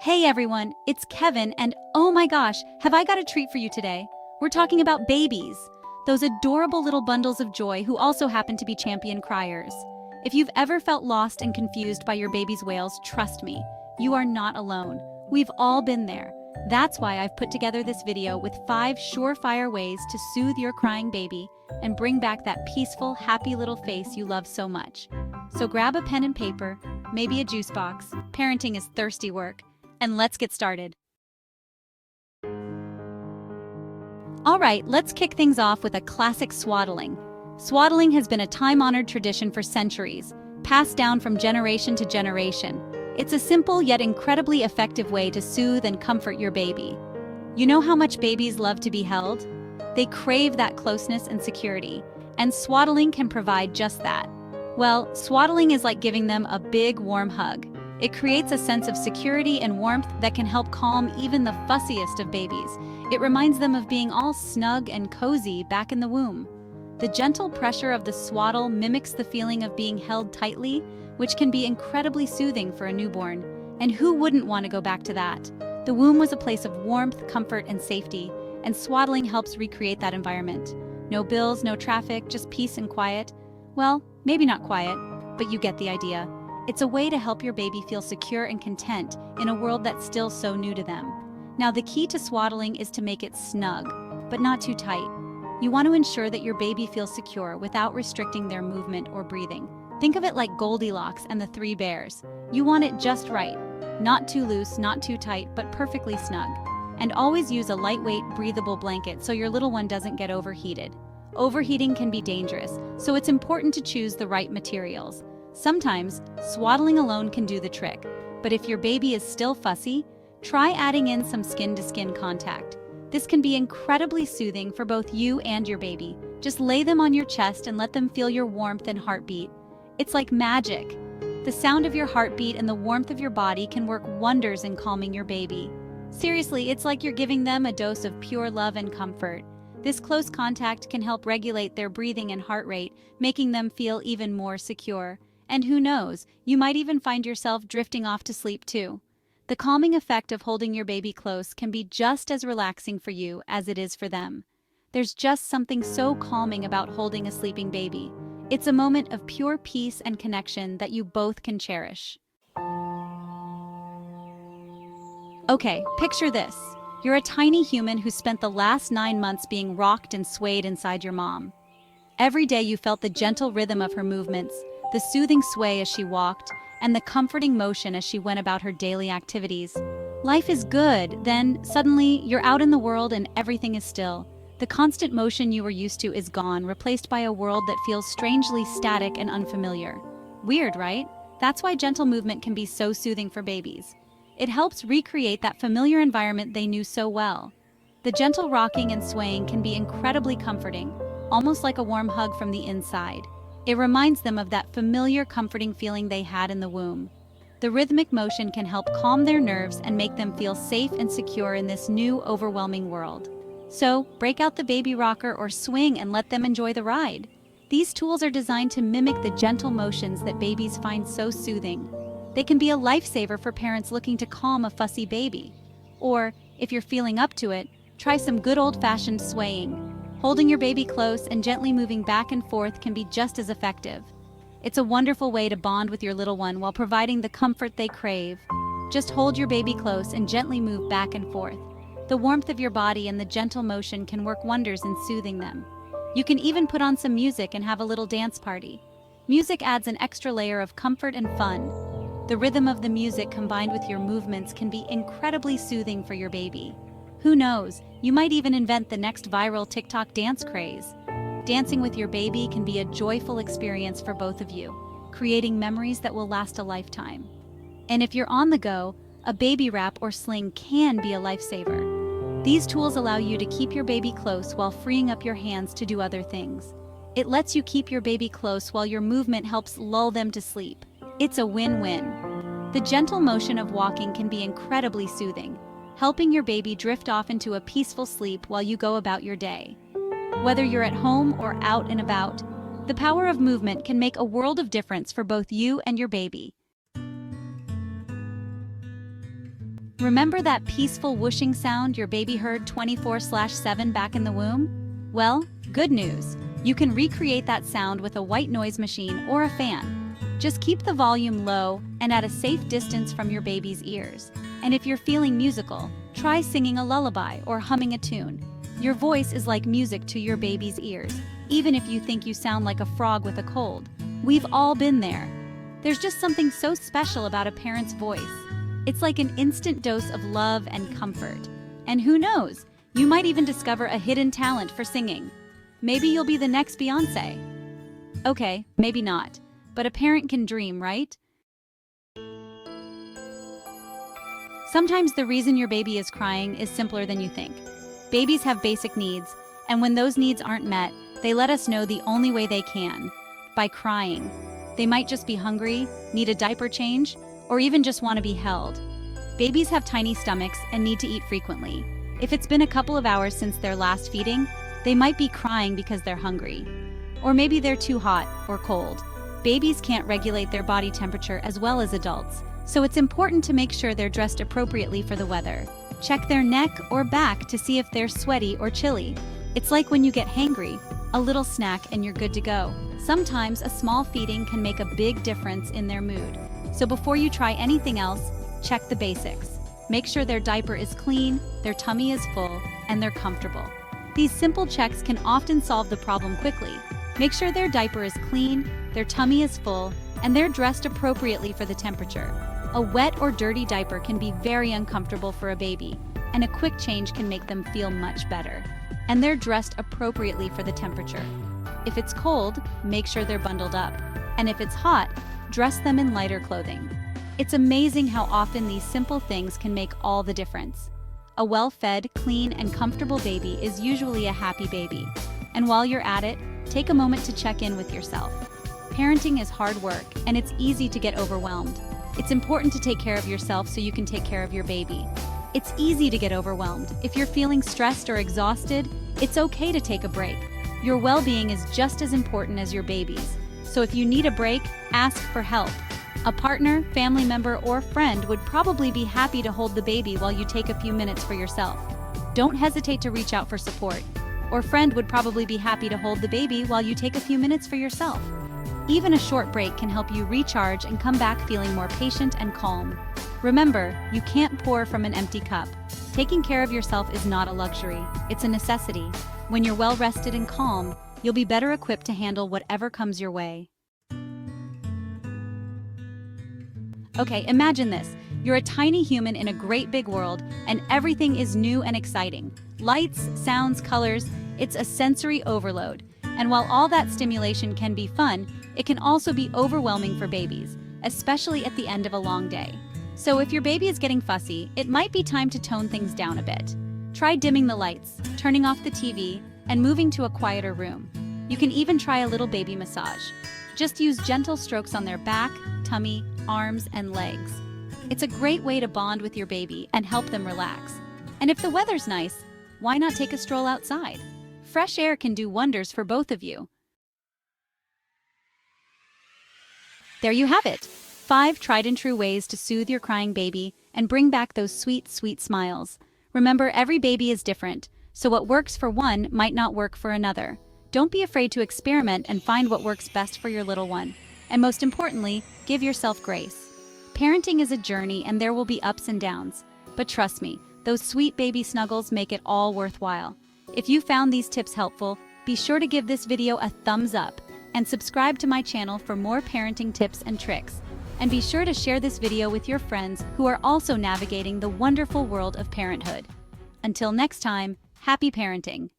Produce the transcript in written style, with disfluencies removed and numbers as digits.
Hey everyone, it's Kevin, and oh my gosh, have I got a treat for you today? We're talking about babies, those adorable little bundles of joy who also happen to be champion criers. If you've ever felt lost and confused by your baby's wails, trust me, you are not alone. We've all been there. That's why I've put together this video with 5 surefire ways to soothe your crying baby and bring back that peaceful, happy little face you love so much. So grab a pen and paper, maybe a juice box. Parenting is thirsty work. And let's get started. All right, let's kick things off with a classic swaddling. Swaddling has been a time-honored tradition for centuries, passed down from generation to generation. It's a simple yet incredibly effective way to soothe and comfort your baby. You know how much babies love to be held? They crave that closeness and security, and swaddling can provide just that. Well, swaddling is like giving them a big, warm hug. It creates a sense of security and warmth that can help calm even the fussiest of babies. It reminds them of being all snug and cozy back in the womb. The gentle pressure of the swaddle mimics the feeling of being held tightly, which can be incredibly soothing for a newborn. And who wouldn't want to go back to that? The womb was a place of warmth, comfort, and safety, and swaddling helps recreate that environment. No bills, no traffic, just peace and quiet. Well, maybe not quiet, but you get the idea. It's a way to help your baby feel secure and content in a world that's still so new to them. Now, the key to swaddling is to make it snug, but not too tight. You want to ensure that your baby feels secure without restricting their movement or breathing. Think of it like Goldilocks and the 3 bears. You want it just right. Not too loose, not too tight, but perfectly snug. And always use a lightweight, breathable blanket so your little one doesn't get overheated. Overheating can be dangerous, so it's important to choose the right materials. Sometimes, swaddling alone can do the trick, but if your baby is still fussy, try adding in some skin-to-skin contact. This can be incredibly soothing for both you and your baby. Just lay them on your chest and let them feel your warmth and heartbeat. It's like magic. The sound of your heartbeat and the warmth of your body can work wonders in calming your baby. Seriously, it's like you're giving them a dose of pure love and comfort. This close contact can help regulate their breathing and heart rate, making them feel even more secure. And who knows, you might even find yourself drifting off to sleep too. The calming effect of holding your baby close can be just as relaxing for you as it is for them. There's just something so calming about holding a sleeping baby. It's a moment of pure peace and connection that you both can cherish. Okay, picture this. You're a tiny human who spent the last 9 months being rocked and swayed inside your mom. Every day you felt the gentle rhythm of her movements, the soothing sway as she walked, and the comforting motion as she went about her daily activities. Life is good, then suddenly you're out in the world and everything is still. The constant motion you were used to is gone, replaced by a world that feels strangely static and unfamiliar. Weird, right? That's why gentle movement can be so soothing for babies. It helps recreate that familiar environment they knew so well. The gentle rocking and swaying can be incredibly comforting, almost like a warm hug from the inside. It reminds them of that familiar, comforting feeling they had in the womb. The rhythmic motion can help calm their nerves and make them feel safe and secure in this new, overwhelming world. So, break out the baby rocker or swing and let them enjoy the ride. These tools are designed to mimic the gentle motions that babies find so soothing. They can be a lifesaver for parents looking to calm a fussy baby. Or, if you're feeling up to it, try some good old-fashioned swaying. Holding your baby close and gently moving back and forth can be just as effective. It's a wonderful way to bond with your little one while providing the comfort they crave. Just hold your baby close and gently move back and forth. The warmth of your body and the gentle motion can work wonders in soothing them. You can even put on some music and have a little dance party. Music adds an extra layer of comfort and fun. The rhythm of the music combined with your movements can be incredibly soothing for your baby. Who knows, you might even invent the next viral TikTok dance craze. Dancing with your baby can be a joyful experience for both of you, creating memories that will last a lifetime. And if you're on the go, a baby wrap or sling can be a lifesaver. These tools allow you to keep your baby close while freeing up your hands to do other things. It lets you keep your baby close while your movement helps lull them to sleep. It's a win-win. The gentle motion of walking can be incredibly soothing, helping your baby drift off into a peaceful sleep while you go about your day. Whether you're at home or out and about, the power of movement can make a world of difference for both you and your baby. Remember that peaceful whooshing sound your baby heard 24/7 back in the womb? Well, good news. You can recreate that sound with a white noise machine or a fan. Just keep the volume low and at a safe distance from your baby's ears. And if you're feeling musical, try singing a lullaby or humming a tune. Your voice is like music to your baby's ears, even if you think you sound like a frog with a cold. We've all been there. There's just something so special about a parent's voice. It's like an instant dose of love and comfort. And who knows, you might even discover a hidden talent for singing. Maybe you'll be the next Beyoncé. Okay, maybe not, but a parent can dream, right? Sometimes the reason your baby is crying is simpler than you think. Babies have basic needs, and when those needs aren't met, they let us know the only way they can, by crying. They might just be hungry, need a diaper change, or even just want to be held. Babies have tiny stomachs and need to eat frequently. If it's been a couple of hours since their last feeding, they might be crying because they're hungry. Or maybe they're too hot or cold. Babies can't regulate their body temperature as well as adults, so it's important to make sure they're dressed appropriately for the weather. Check their neck or back to see if they're sweaty or chilly. It's like when you get hangry, a little snack and you're good to go. Sometimes a small feeding can make a big difference in their mood. So before you try anything else, check the basics. Make sure their diaper is clean, their tummy is full, and they're comfortable. These simple checks can often solve the problem quickly. Make sure their diaper is clean, their tummy is full, and they're dressed appropriately for the temperature. A wet or dirty diaper can be very uncomfortable for a baby, and a quick change can make them feel much better. And they're dressed appropriately for the temperature. If it's cold, make sure they're bundled up. And if it's hot, dress them in lighter clothing. It's amazing how often these simple things can make all the difference. A well-fed, clean, and comfortable baby is usually a happy baby. And while you're at it, take a moment to check in with yourself. Parenting is hard work, and it's easy to get overwhelmed. It's important to take care of yourself so you can take care of your baby. It's easy to get overwhelmed. If you're feeling stressed or exhausted, it's okay to take a break. Your well-being is just as important as your baby's. So if you need a break, ask for help. A partner, family member, or friend would probably be happy to hold the baby while you take a few minutes for yourself. Don't hesitate to reach out for support. Or friend would probably be happy to hold the baby while you take a few minutes for yourself. Even a short break can help you recharge and come back feeling more patient and calm. Remember, you can't pour from an empty cup. Taking care of yourself is not a luxury, it's a necessity. When you're well rested and calm, you'll be better equipped to handle whatever comes your way. Okay, imagine this. You're a tiny human in a great big world, and everything is new and exciting. Lights, sounds, colors, it's a sensory overload. And while all that stimulation can be fun, it can also be overwhelming for babies, especially at the end of a long day. So if your baby is getting fussy, it might be time to tone things down a bit. Try dimming the lights, turning off the TV, and moving to a quieter room. You can even try a little baby massage. Just use gentle strokes on their back, tummy, arms, and legs. It's a great way to bond with your baby and help them relax. And if the weather's nice, why not take a stroll outside? Fresh air can do wonders for both of you. There you have it. 5 tried and true ways to soothe your crying baby and bring back those sweet, sweet smiles. Remember, every baby is different, so what works for one might not work for another. Don't be afraid to experiment and find what works best for your little one. And most importantly, give yourself grace. Parenting is a journey and there will be ups and downs. But trust me, those sweet baby snuggles make it all worthwhile. If you found these tips helpful, be sure to give this video a thumbs up and subscribe to my channel for more parenting tips and tricks. And be sure to share this video with your friends who are also navigating the wonderful world of parenthood. Until next time, happy parenting!